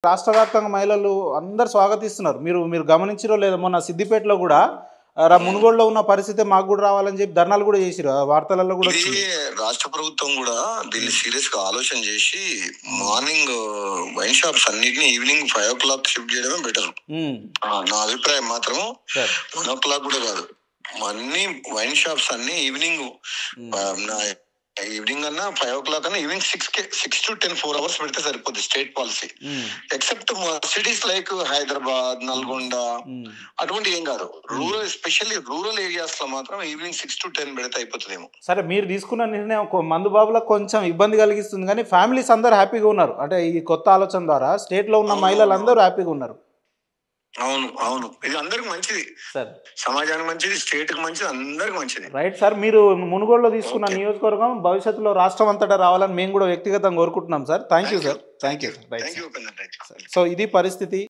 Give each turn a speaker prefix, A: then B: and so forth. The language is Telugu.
A: రాష్ట్ర వ్యాప్తంగా మహిళలు అందరూ స్వాగతిస్తున్నారు. మీరు మీరు గమనించిరో లేదో మొన్న సిద్దిపేటలో గూడా మునుగోడులో ఉన్న పరిస్థితే మాకు గూడా రావాలని చెప్పి ధర్నాలు గూడా చేసిర్రు. వార్తలలో గూడా
B: ఇది
A: వచ్చింది.
B: రాష్ట్ర ప్రభుత్వం కూడా దీన్ని సీరియస్ గా ఆలోచన చేసి మార్నింగ్ వైన్ షాప్స్ అన్నిటిని ఈవినింగ్ 5 o'clock షిఫ్ట్ చేయడమే బెటర్. నా అభిప్రాయం మాత్రం 1 o'clock కూడా కాదు, అన్ని వైన్ షాప్స్ అన్ని ఈవినింగ్ ఈవినింగ్ అన్నా 5 o'clock అన్నా ఈవినింగ్ 6 to 10 4 hours పెడితే సరిపోద్ది. State policy. Except cities like Hyderabad, Nalgonda అటువంటి ఏం కాదు. రూరల్, ఎస్పెషల్లీ రూరల్ ఏరియాస్ లో మాత్రం ఈవినింగ్ 6 to 10 పెడితే అయిపోతుందేమో.
A: సరే, మీరు తీసుకున్న నిర్ణయం మందు బాబులకు కొంచెం ఇబ్బంది కలిగిస్తుంది, కానీ ఫ్యామిలీస్ అందరూ హ్యాపీగా ఉన్నారు. అంటే ఈ కొత్త ఆలోచన ద్వారా స్టేట్ లో ఉన్న మహిళలు అందరూ హ్యాపీగా ఉన్నారు.
B: అవును అవును, ఇది అందరికి మంచిది, సమాజానికి మంచిది, స్టేట్ కి మంచిది, అందరికి మంచిది.
A: రైట్ సార్, మీరు మునుగోడులో తీసుకున్న నియోజకవర్గం భవిష్యత్తులో రాష్ట్రం అంతటా రావాలని మేము కూడా వ్యక్తిగతంగా కోరుకుంటున్నాం sir. Thank you sir. Thank you. So ఇది పరిస్థితి.